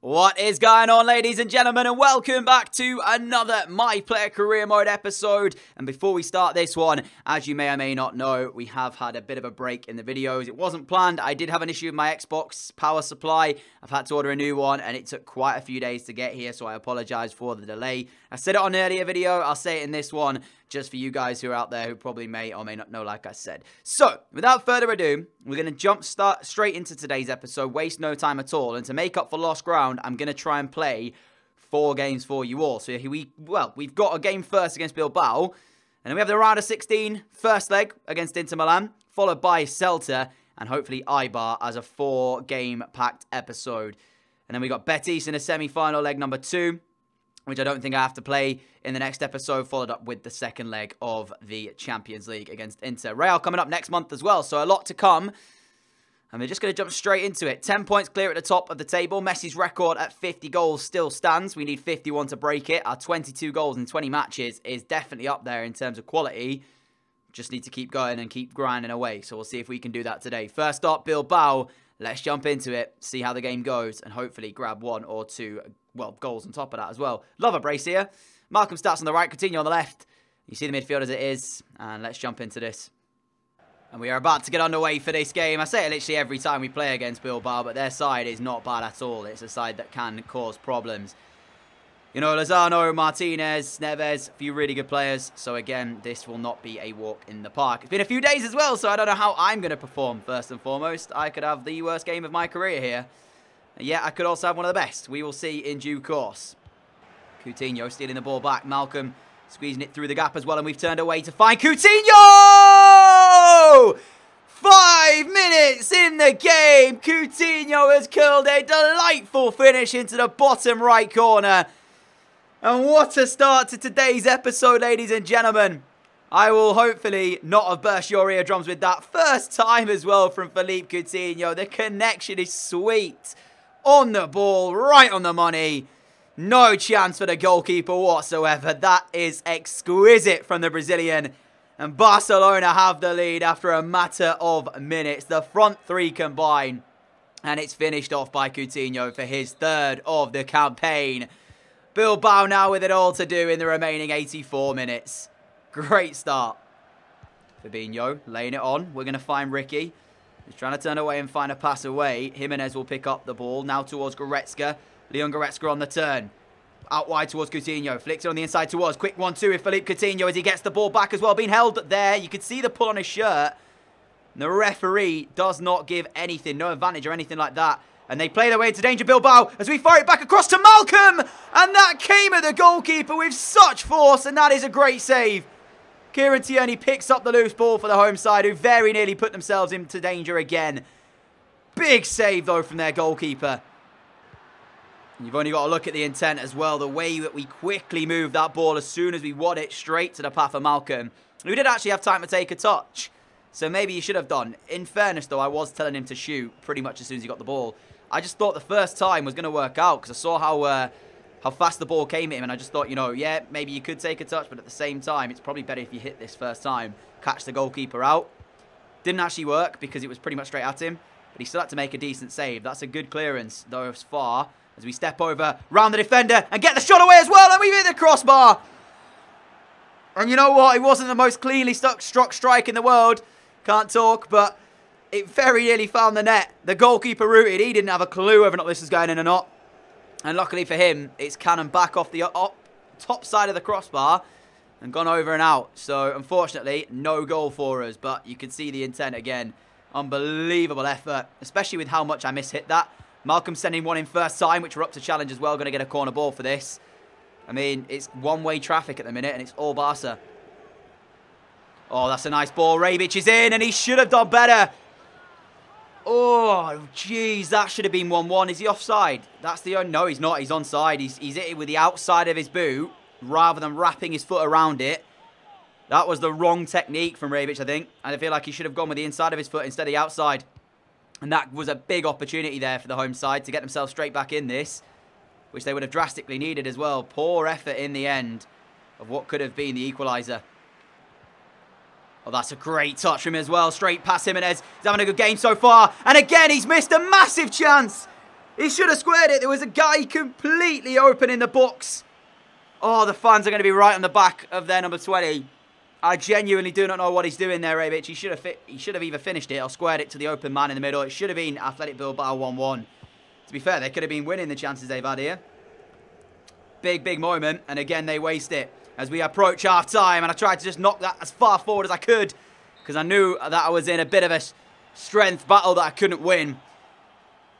What is going on, ladies and gentlemen, and welcome back to another My Player Career Mode episode. And before we start this one, as you may or may not know, we have had a bit of a break in the videos. It wasn't planned. I did have an issue with my Xbox power supply. I've had to order a new one, and it took quite a few days to get here, so I apologize for the delay. I said it on an earlier video. I'll say it in this one, just for you guys who are out there who probably may or may not know, like I said. So, without further ado, we're going to jump straight into today's episode, waste no time at all, and to make up for lost ground, I'm going to try and play 4 games for you all. So, we've got a game first against Bilbao, and then we have the round of 16, first leg against Inter Milan, followed by Celta, and hopefully Ibar as a 4-game packed episode. And then we got Betis in a semi-final leg number 2, which I don't think I have to play in the next episode, followed up with the second leg of the Champions League against Inter. Real coming up next month as well, so a lot to come. And we're just going to jump straight into it. 10 points clear at the top of the table. Messi's record at 50 goals still stands. We need 51 to break it. Our 22 goals in 20 matches is definitely up there in terms of quality. Just need to keep going and keep grinding away, so we'll see if we can do that today. First up, Bilbao. Let's jump into it, see how the game goes, and hopefully grab 1 or 2 goals on top of that as well. Love a brace here. Malcolm starts on the right, Coutinho on the left. You see the midfield as it is, and let's jump into this. And we are about to get underway for this game. I say it literally every time we play against Bilbao, but their side is not bad at all. It's a side that can cause problems. You know, Lozano, Martinez, Neves, a few really good players. So again, this will not be a walk in the park. It's been a few days as well, so I don't know how I'm going to perform first and foremost. I could have the worst game of my career here. Yeah, I could also have one of the best. We will see in due course. Coutinho stealing the ball back. Malcolm squeezing it through the gap as well. And we've turned away to find Coutinho! 5 minutes in the game. Coutinho has curled a delightful finish into the bottom right corner. And what a start to today's episode, ladies and gentlemen. I will hopefully not have burst your eardrums with that. First time as well from Philippe Coutinho. The connection is sweet. On the ball, right on the money. No chance for the goalkeeper whatsoever. That is exquisite from the Brazilian. And Barcelona have the lead after a matter of minutes. The front 3 combine. And it's finished off by Coutinho for his 3rd of the campaign. Bilbao now with it all to do in the remaining 84 minutes. Great start. Fabinho laying it on. We're going to find Ricky. He's trying to turn away and find a pass away. Jimenez will pick up the ball. Now towards Goretzka. Leon Goretzka on the turn. Out wide towards Coutinho. Flicks it on the inside towards. Quick 1-2 with Philippe Coutinho as he gets the ball back as well. Being held there. You can see the pull on his shirt. The referee does not give anything. No advantage or anything like that. And they play their way into danger, Bilbao, as we fire it back across to Malcolm. And that came at the goalkeeper with such force. And that is a great save. Kieran Tierney picks up the loose ball for the home side, who very nearly put themselves into danger again. Big save, though, from their goalkeeper. And you've only got to look at the intent as well. The way that we quickly moved that ball as soon as we won it straight to the path of Malcolm. We did actually have time to take a touch. So maybe he should have done. In fairness, though, I was telling him to shoot pretty much as soon as he got the ball. I just thought the first time was going to work out because I saw how fast the ball came at him. And I just thought, you know, yeah, maybe you could take a touch. But at the same time, it's probably better if you hit this first time. Catch the goalkeeper out. Didn't actually work because it was pretty much straight at him. But he still had to make a decent save. That's a good clearance, though, as far as we step over, round the defender, and get the shot away as well. And we hit the crossbar. And you know what? It wasn't the most cleanly struck strike in the world. Can't talk, but it very nearly found the net. The goalkeeper rooted. He didn't have a clue whether or not this was going in or not. And luckily for him, it's cannon back off the top side of the crossbar and gone over and out. So, unfortunately, no goal for us. But you can see the intent again. Unbelievable effort, especially with how much I mishit that. Malcolm sending one in first time, which we're up to challenge as well. Going to get a corner ball for this. I mean, it's one-way traffic at the minute, and it's all Barca. Oh, that's a nice ball. Rebic is in, and he should have done better. Oh, jeez, that should have been 1-1. Is he offside? That's the only... No, he's not. He's onside. He's hit it with the outside of his boot rather than wrapping his foot around it. That was the wrong technique from Rebic, I think. And I feel like he should have gone with the inside of his foot instead of the outside. And that was a big opportunity there for the home side to get themselves straight back in this, which they would have drastically needed as well. Poor effort in the end of what could have been the equaliser. Oh, that's a great touch from him as well. Straight past Jimenez. He's having a good game so far. And again, he's missed a massive chance. He should have squared it. There was a guy completely open in the box. Oh, the fans are going to be right on the back of their number 20. I genuinely do not know what he's doing there, Rebic. He should have either finished it or squared it to the open man in the middle. It should have been Athletic Bilbao 1-1. To be fair, they could have been winning the chances they've had here. Big, big moment. And again, they waste it as we approach half-time. And I tried to just knock that as far forward as I could, because I knew that I was in a bit of a strength battle that I couldn't win.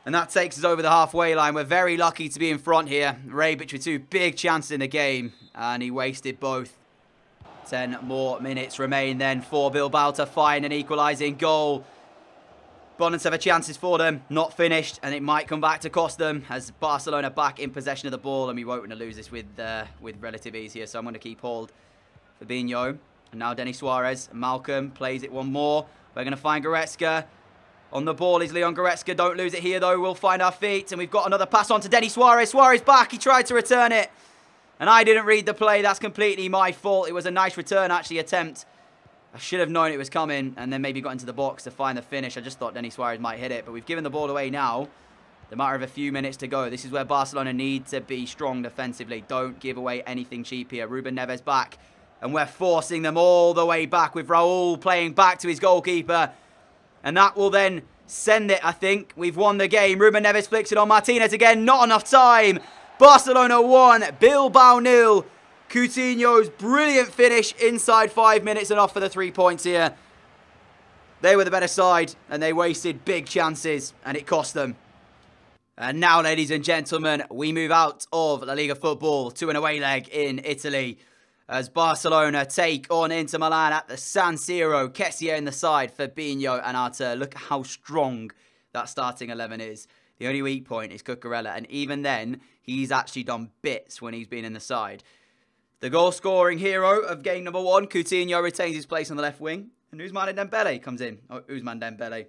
And that takes us over the halfway line. We're very lucky to be in front here. Rebic with 2 big chances in the game, and he wasted both. 10 more minutes remain then for Bilbao to find an equalising goal. Bonans have chances for them, not finished, and it might come back to cost them as Barcelona back in possession of the ball, and we won't want to lose this with relative ease here, so I'm going to keep hold. Fabinho, and now Denis Suarez. Malcolm plays it one more. We're going to find Goretzka. On the ball is Leon Goretzka. Don't lose it here, though. We'll find our feet. And we've got another pass on to Denis Suarez. Suarez back. He tried to return it. And I didn't read the play. That's completely my fault. It was a nice return, actually, attempt. I should have known it was coming and then maybe got into the box to find the finish. I just thought Denis Suarez might hit it. But we've given the ball away now. The matter of a few minutes to go. This is where Barcelona need to be strong defensively. Don't give away anything cheap here. Ruben Neves back. And we're forcing them all the way back with Raul playing back to his goalkeeper. And that will then send it, I think. We've won the game. Ruben Neves flicks it on Martinez again. Not enough time. Barcelona 1, Bilbao 0. Coutinho's brilliant finish inside 5 minutes and off for the 3 points here. They were the better side and they wasted big chances and it cost them. And now, ladies and gentlemen, we move out of La Liga football to an away leg in Italy, as Barcelona take on Inter Milan at the San Siro. Kessie in the side, Fabinho and Artur. Look at how strong that starting 11 is. The only weak point is Cucurella, and even then, he's actually done bits when he's been in the side. The goal-scoring hero of game number 1, Coutinho, retains his place on the left wing, and Ousmane Dembele comes in. Oh, Ousmane Dembele,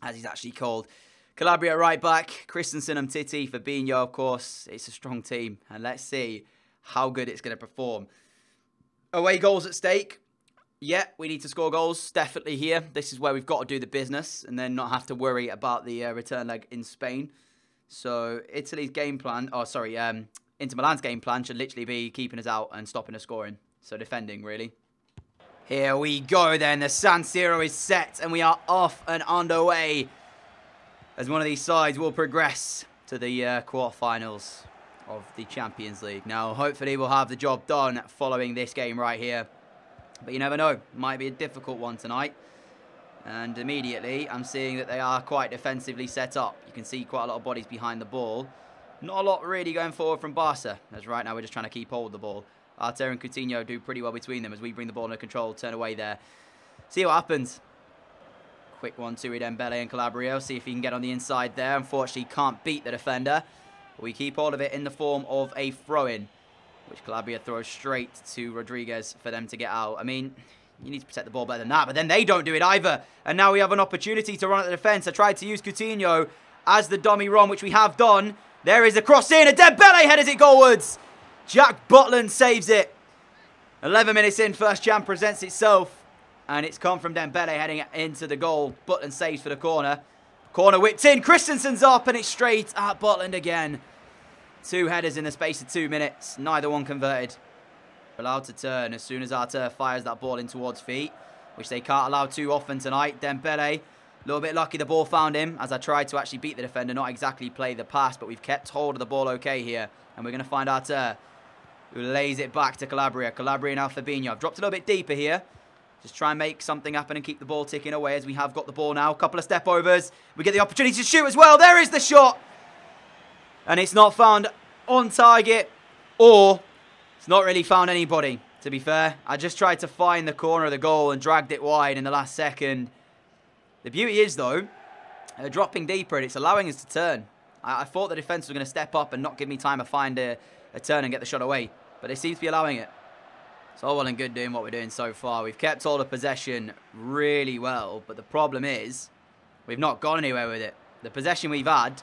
as he's actually called. Calabria right back, Christensen, Umtiti, Fabinho, of course. It's a strong team, and let's see how good it's going to perform. Away goals at stake. Yeah, we need to score goals, definitely here. This is where we've got to do the business and then not have to worry about the return leg in Spain. So Italy's game plan, Inter Milan's game plan should literally be keeping us out and stopping us scoring. So defending, really. Here we go then. The San Siro is set and we are off and underway, as one of these sides will progress to the quarterfinals of the Champions League. Now, hopefully we'll have the job done following this game right here. But you never know. Might be a difficult one tonight. And immediately, I'm seeing that they are quite defensively set up. You can see quite a lot of bodies behind the ball. Not a lot really going forward from Barca, as right now we're just trying to keep hold of the ball. Artur and Coutinho do pretty well between them as we bring the ball under control, turn away there. See what happens. Quick 1-2 with Dembele and Calabria. See if he can get on the inside there. Unfortunately, can't beat the defender. But we keep hold of it in the form of a throw-in, which Calabria throws straight to Rodriguez for them to get out. I mean, you need to protect the ball better than that, but then they don't do it either. And now we have an opportunity to run at the defence. I tried to use Coutinho as the dummy run, which we have done. There is a cross in, and Dembele headers it goalwards. Jack Butland saves it. 11 minutes in, first chance presents itself. And it's come from Dembele heading into the goal. Butland saves for the corner. Corner whipped in, Christensen's up, and it's straight at Butland again. 2 headers in the space of 2 minutes, neither one converted. Allowed to turn as soon as Artur fires that ball in towards feet, which they can't allow too often tonight. Dembele, a little bit lucky the ball found him, as I tried to actually beat the defender, not exactly play the pass, but we've kept hold of the ball okay here. And we're going to find Artur, who lays it back to Calabria. Calabria now Fabinho. I've dropped a little bit deeper here. Just try and make something happen and keep the ball ticking away, as we have got the ball now. A couple of step overs. We get the opportunity to shoot as well. There is the shot. And it's not found on target, or it's not really found anybody, to be fair. I just tried to find the corner of the goal and dragged it wide in the last second. The beauty is, though, dropping deeper, and it's allowing us to turn. I thought the defence was going to step up and not give me time to find a turn and get the shot away, but they seem to be allowing it. It's all well and good doing what we're doing so far. We've kept hold of possession really well, but the problem is we've not gone anywhere with it. The possession we've had,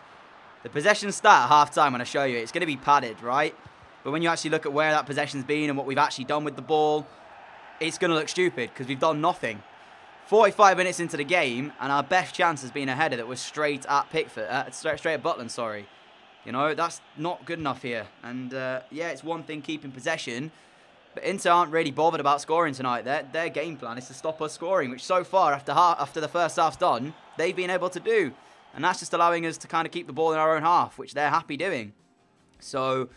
the possession stat at half-time, when I show you, it's going to be padded, right? But when you actually look at where that possession's been and what we've actually done with the ball, it's going to look stupid because we've done nothing. 45 minutes into the game, and our best chance has been a header that was straight at Pickford, straight at Butland, sorry. You know, that's not good enough here. And, yeah, it's one thing keeping possession, but Inter aren't really bothered about scoring tonight. Their game plan is to stop us scoring, which so far, after the first half's done, they've been able to do. And that's just allowing us to kind of keep the ball in our own half, which they're happy doing. So,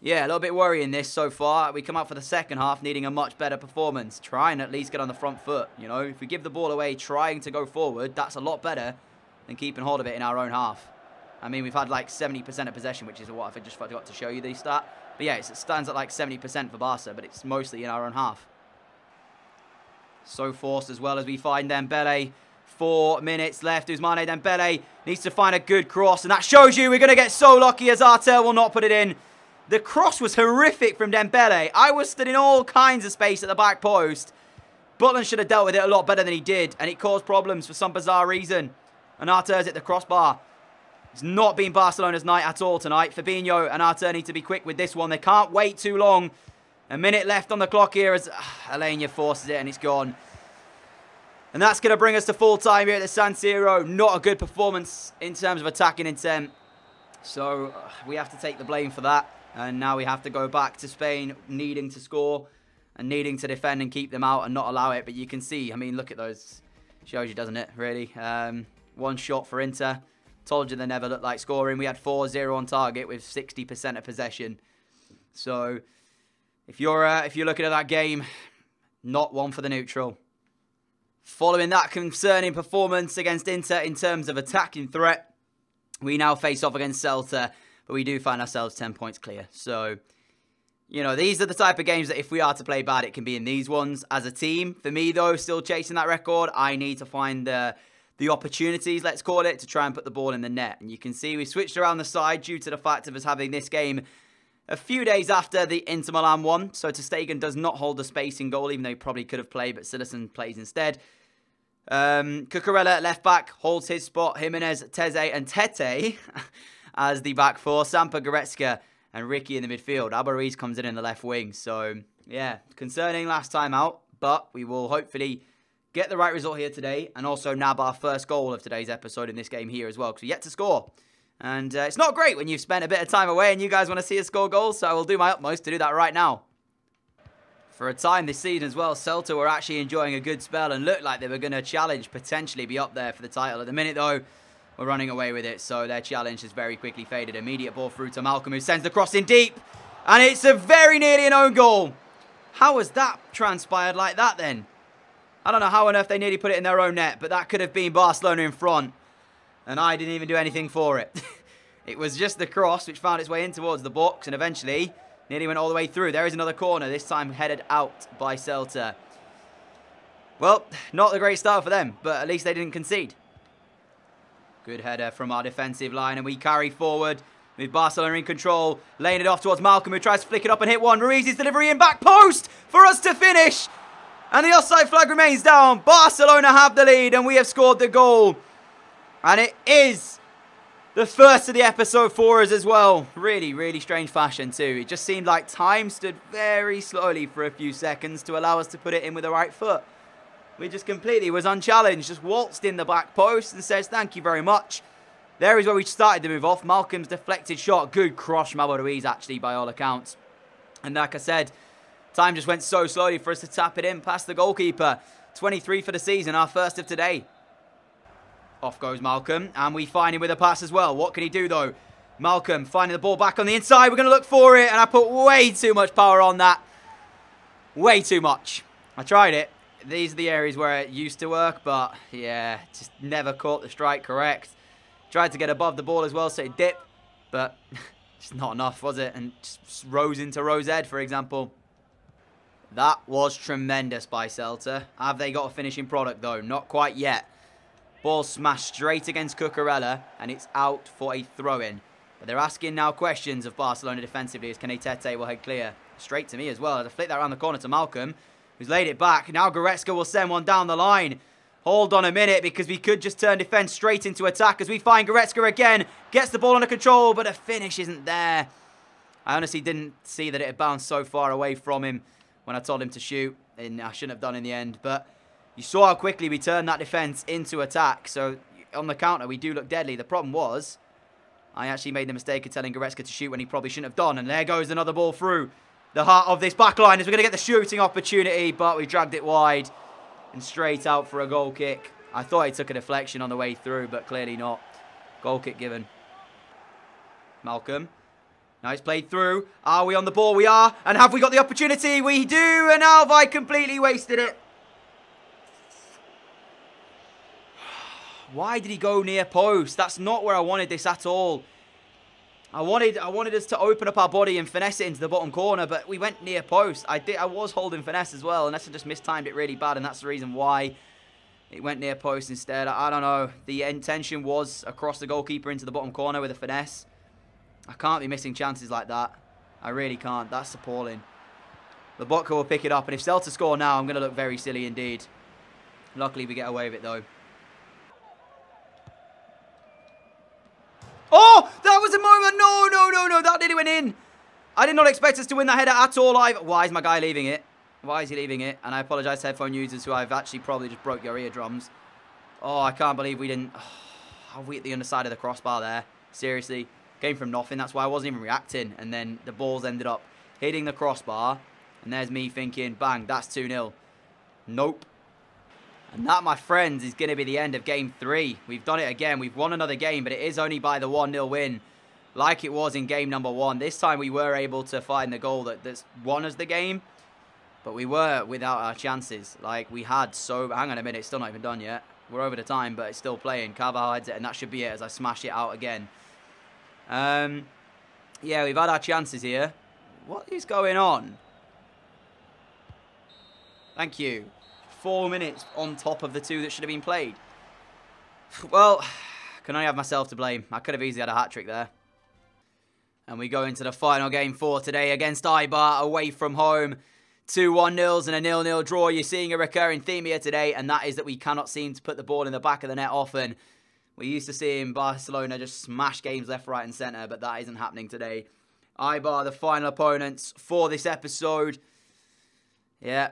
yeah, a little bit worrying this so far. We come out for the second half needing a much better performance. Try and at least get on the front foot. You know, if we give the ball away trying to go forward, that's a lot better than keeping hold of it in our own half. I mean, we've had like 70% of possession, which is what I just forgot to show you the stat. But yeah, it stands at like 70% for Barca, but it's mostly in our own half. So forced as well as we find Dembele. 4 minutes left. Ousmane Dembele needs to find a good cross, and that shows you we're going to get so lucky as Artel will not put it in. The cross was horrific from Dembele. I was stood in all kinds of space at the back post. Butland should have dealt with it a lot better than he did, and it caused problems for some bizarre reason. And Artel's at the crossbar. It's not been Barcelona's night at all tonight. Fabinho and Artel need to be quick with this one. They can't wait too long. A minute left on the clock here as Alenia forces it, and it's gone. And that's going to bring us to full time here at the San Siro. Not a good performance in terms of attacking intent. So we have to take the blame for that. And now we have to go back to Spain needing to score and needing to defend and keep them out and not allow it. But you can see, I mean, look at those. Shows you, doesn't it, really? One shot for Inter. Told you they never looked like scoring. We had 4-0 on target with 60% of possession. So if you're looking at that game, not one for the neutral. Following that concerning performance against Inter in terms of attacking threat, we now face off against Celta, but we do find ourselves 10 points clear. So, you know, these are the type of games that if we are to play bad, it can be in these ones as a team. For me, though, still chasing that record, I need to find the opportunities, let's call it, to try and put the ball in the net. And you can see we switched around the side due to the fact of us having this game a few days after the Inter Milan one. So ter Stegen does not hold the space in goal, even though he probably could have played, but Cillessen plays instead. Cucurella at left back holds his spot. Jimenez, Teze and Tete as the back four. Sampa, Goretzka and Ricky in the midfield. Alba comes in the left wing. So, yeah, concerning last time out. But we will hopefully get the right result here today. And also nab our first goal of today's episode in this game here as well. Because we're yet to score. And it's not great when you've spent a bit of time away and you guys want to see us score goals. So I will do my utmost to do that right now. For a time this season as well, Celta were actually enjoying a good spell and looked like they were going to challenge, potentially be up there for the title. At the minute, though, we're running away with it, so their challenge has very quickly faded. Immediate ball through to Malcolm, who sends the cross in deep, and it's a very nearly an own goal. How has that transpired like that, then? I don't know how on earth they nearly put it in their own net, but that could have been Barcelona in front, and I didn't even do anything for it. It was just the cross, which found its way in towards the box, and eventually nearly went all the way through. There is another corner, this time headed out by Celta. Well, not a great start for them, but at least they didn't concede. Good header from our defensive line, and we carry forward with Barcelona in control, laying it off towards Malcolm, who tries to flick it up and hit one. Ruiz's delivery in back post for us to finish. And the offside flag remains down. Barcelona have the lead, and we have scored the goal. And it is the first of the episode for us as well. Really, really strange fashion too. It just seemed like time stood very slowly for a few seconds to allow us to put it in with the right foot. We just completely was unchallenged, just waltzed in the back post and says thank you very much. There is where we started to move off. Malcolm's deflected shot. Good cross from Ruiz actually by all accounts. And like I said, time just went so slowly for us to tap it in past the goalkeeper. 23 for the season, our first of today. Off goes Malcolm, and we find him with a pass as well. What can he do, though? Malcolm finding the ball back on the inside. We're going to look for it, and I put way too much power on that. Way too much. I tried it. These are the areas where it used to work, but, yeah, just never caught the strike correct. Tried to get above the ball as well, so it dipped, but just not enough, was it? And just rose into Rose Ed, for example. That was tremendous by Celta. Have they got a finishing product, though? Not quite yet. Ball smashed straight against Cucurella, and it's out for a throw-in. But they're asking now questions of Barcelona defensively as Canetete will head clear. Straight to me as well. As I flick that around the corner to Malcolm, who's laid it back. Now Goretzka will send one down the line. Hold on a minute, because we could just turn defence straight into attack as we find Goretzka again. Gets the ball under control, but a finish isn't there. I honestly didn't see that it had bounced so far away from him when I told him to shoot. And I shouldn't have done in the end, but You saw how quickly we turned that defence into attack. So on the counter, we do look deadly. The problem was, I actually made the mistake of telling Goretzka to shoot when he probably shouldn't have done. And there goes another ball through the heart of this back line as we're going to get the shooting opportunity. But we dragged it wide and straight out for a goal kick. I thought he took a deflection on the way through, but clearly not. Goal kick given. Malcolm. Nice played through. Are we on the ball? We are. And have we got the opportunity? We do. And now have I completely wasted it? Why did he go near post? That's not where I wanted this at all. I wanted us to open up our body and finesse it into the bottom corner, but we went near post. I was holding finesse as well, unless I just mistimed it really bad, and that's the reason why it went near post instead. I don't know. The intention was across the goalkeeper into the bottom corner with a finesse. I can't be missing chances like that. I really can't. That's appalling. The Botka will pick it up, and if Celta score now, I'm going to look very silly indeed. Luckily, we get away with it, though. Oh, that was a moment. No. That nearly went in. I did not expect us to win that header at all. Why is my guy leaving it? Why is he leaving it? And I apologise to headphone users who I've actually probably just broke your eardrums. Oh, I can't believe we didn't... Oh, we at the underside of the crossbar there. Seriously. Came from nothing. That's why I wasn't even reacting. And then the balls ended up hitting the crossbar. And there's me thinking, bang, that's 2-0. Nope. And that, my friends, is going to be the end of Game 3. We've done it again. We've won another game, but it is only by the 1-0 win, like it was in game number 1. This time we were able to find the goal that's won us the game, but we were without our chances. Like, we had so... Hang on a minute, it's still not even done yet. We're over the time, but it's still playing. Carvajal heads it, and that should be it as I smash it out again. Yeah, we've had our chances here. What is going on? Thank you. 4 minutes on top of the 2 that should have been played. Well, can only have myself to blame. I could have easily had a hat-trick there. And we go into the final game for today against Ibar, away from home. 2 1-0s and a 0-0 draw. You're seeing a recurring theme here today, and that is that we cannot seem to put the ball in the back of the net often. We used to see in Barcelona just smash games left, right, and centre, but that isn't happening today. Ibar, the final opponents for this episode. Yeah.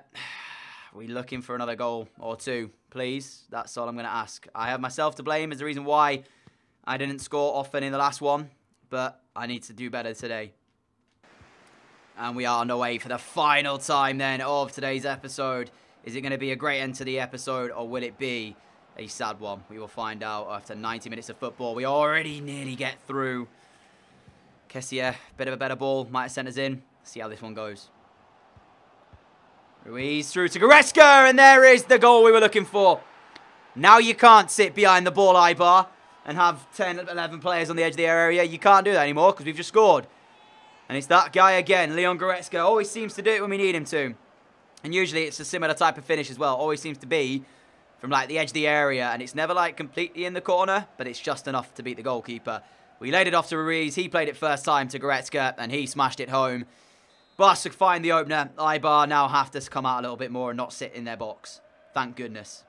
We're looking for another goal or 2, please. That's all I'm going to ask. I have myself to blame as the reason why I didn't score often in the last one, but I need to do better today. And we are on the way for the final time then of today's episode. Is it going to be a great end to the episode, or will it be a sad one? We will find out after 90 minutes of football. We already nearly get through. Kessie, bit of a better ball. Might have sent us in. See how this one goes. Ruiz through to Goretzka, and there is the goal we were looking for. Now you can't sit behind the ball, Ibar, and have 10, 11 players on the edge of the area. You can't do that anymore because we've just scored. And it's that guy again, Leon Goretzka. Always seems to do it when we need him to. And usually it's a similar type of finish as well. Always seems to be from like the edge of the area, and it's never like completely in the corner, but it's just enough to beat the goalkeeper. We laid it off to Ruiz. He played it first time to Goretzka, and he smashed it home. Barca find the opener. Ibar now have to come out a little bit more and not sit in their box. Thank goodness.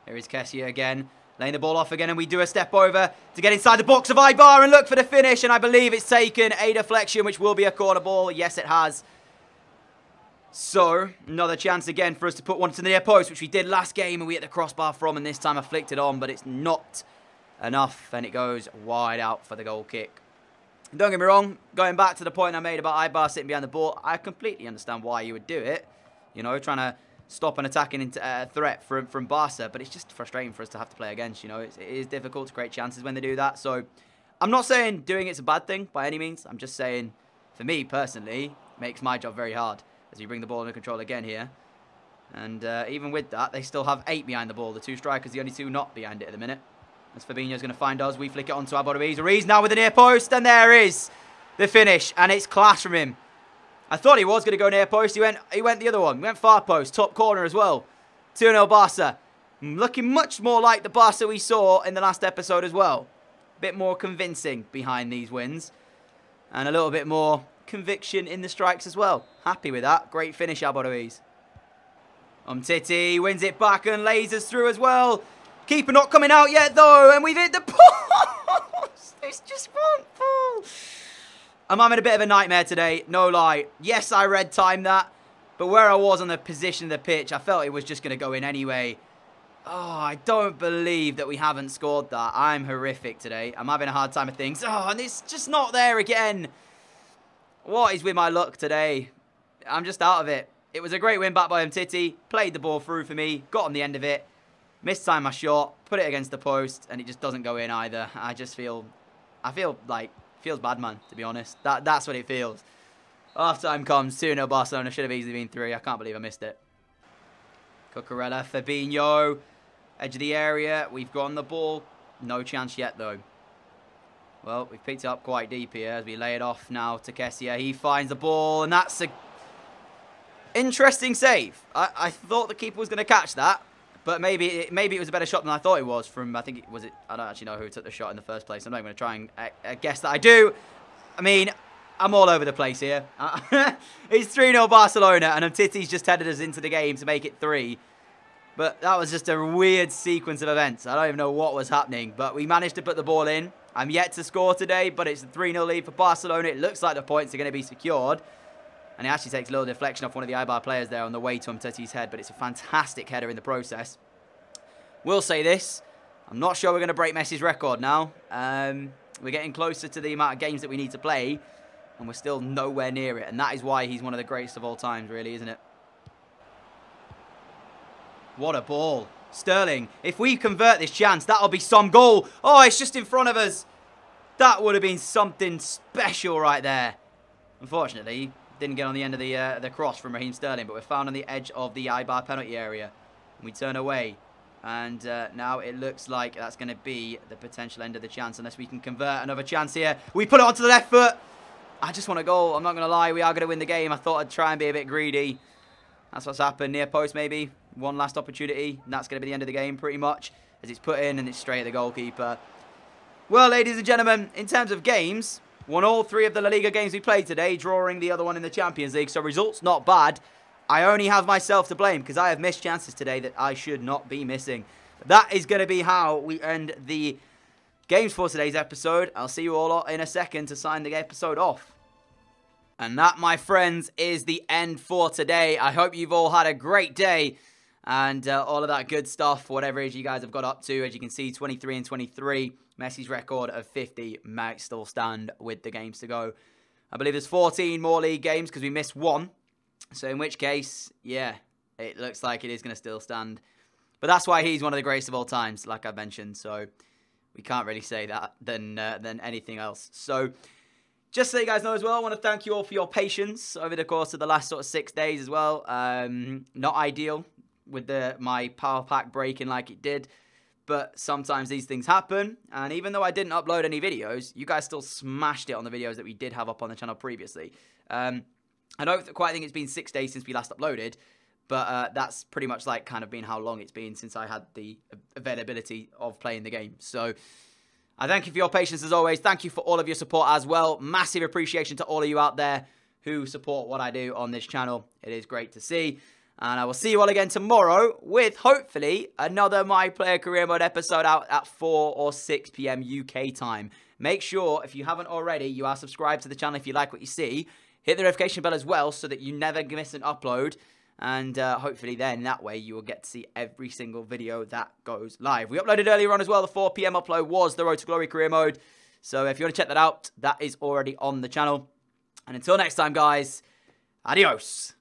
Here is Kessie again, laying the ball off again, and we do a step over to get inside the box of Ibar and look for the finish, and I believe it's taken a deflection, which will be a corner ball. Yes, it has. So, another chance again for us to put one to the near post, which we did last game, and we hit the crossbar from, and this time I flicked it on, but it's not enough, and it goes wide out for the goal kick. Don't get me wrong, going back to the point I made about Ibar sitting behind the ball, I completely understand why you would do it. You know, trying to stop an attacking threat from Barca, but it's just frustrating for us to have to play against, you know. It is difficult to create chances when they do that, so I'm not saying doing it's a bad thing by any means. I'm just saying, for me personally, it makes my job very hard as we bring the ball under control again here. And even with that, they still have 8 behind the ball. The 2 strikers, the only 2 not behind it at the minute. As Fabinho's going to find us, we flick it onto Ruiz. Ruiz now with the near post, and there is the finish, and it's class from him. I thought he was going to go near post. He went the other one. He went far post, top corner as well. 2-0 Barca. Looking much more like the Barca we saw in the last episode as well. A bit more convincing behind these wins, and a little bit more conviction in the strikes as well. Happy with that. Great finish, Ruiz. Titi wins it back and lays us through as well. Keeper not coming out yet, though, and we've hit the post. It's just one ball. I'm having a bit of a nightmare today, no lie. Yes, I red timed that, But where I was on the position of the pitch, I felt it was just going to go in anyway. Oh, I don't believe that we haven't scored that. I'm horrific today. I'm having a hard time with things. Oh, and it's just not there again. What is with my luck today? I'm just out of it. It was a great win back by Umtiti. Played the ball through for me. Got on the end of it. Mistimed my shot. Put it against the post. And it just doesn't go in either. I feel like, feels bad, man, to be honest. That's what it feels. Half time comes. 2-0 Barcelona. Should have easily been 3. I can't believe I missed it. Cucurella, Fabinho. Edge of the area. We've got on the ball. No chance yet, though. Well, we've picked it up quite deep here as we lay it off now to Kessia. He finds the ball, and that's a interesting save. I thought the keeper was going to catch that, but maybe it was a better shot than I thought it was from, I think it was it. I don't actually know who took the shot in the first place. I'm not going to try and guess that I do. I mean, I'm all over the place here. It's 3-0 Barcelona, and Umtiti's just headed us into the game to make it 3. But that was just a weird sequence of events. I don't even know what was happening, but we managed to put the ball in. I'm yet to score today, but it's a 3-0 lead for Barcelona. It looks like the points are going to be secured. And he actually takes a little deflection off one of the Ibar players there on the way to Umtiti's head, but it's a fantastic header in the process. We'll say this. I'm not sure we're going to break Messi's record now. We're getting closer to the amount of games that we need to play, and we're still nowhere near it. And that is why he's one of the greatest of all times, really, isn't it? What a ball. Sterling, if we convert this chance, that'll be some goal. Oh, it's just in front of us. That would have been something special right there. Unfortunately, didn't get on the end of the cross from Raheem Sterling, but we're found on the edge of the Ibar penalty area. We turn away. And now it looks like that's going to be the potential end of the chance, unless we can convert another chance here. We put it onto the left foot. I just want a goal. I'm not going to lie. We are going to win the game. I thought I'd try and be a bit greedy. That's what's happened. Near post, maybe. One last opportunity. And that's going to be the end of the game, pretty much. As it's put in and it's straight at the goalkeeper. Well, ladies and gentlemen, in terms of games, won all 3 of the La Liga games we played today, drawing the other one in the Champions League. So results not bad. I only have myself to blame because I have missed chances today that I should not be missing. But that is going to be how we end the games for today's episode. I'll see you all in a second to sign the episode off. And that, my friends, is the end for today. I hope you've all had a great day and all of that good stuff, whatever it is you guys have got up to. As you can see, 23 and 23. Messi's record of 50 might still stand with the games to go. I believe there's 14 more league games because we missed 1. So in which case, yeah, it looks like it is going to still stand. But that's why he's one of the greatest of all times, like I mentioned. So we can't really say that than anything else. So just so you guys know as well, I want to thank you all for your patience over the course of the last sort of 6 days as well. Not ideal with my power pack breaking like it did. But sometimes these things happen. And even though I didn't upload any videos, you guys still smashed it on the videos that we did have up on the channel previously. I don't quite think it's been 6 days since we last uploaded. But that's pretty much like kind of been how long it's been since I had the availability of playing the game. So I thank you for your patience as always. Thank you for all of your support as well. Massive appreciation to all of you out there who support what I do on this channel. It is great to see. And I will see you all again tomorrow with, hopefully, another My Player Career Mode episode out at 4 or 6 PM UK time. Make sure, if you haven't already, you are subscribed to the channel if you like what you see. Hit the notification bell as well so that you never miss an upload. And hopefully then, that way, you will get to see every single video that goes live. We uploaded earlier on as well. The 4 PM upload was the Road to Glory Career Mode. So if you want to check that out, that is already on the channel. And until next time, guys, adios.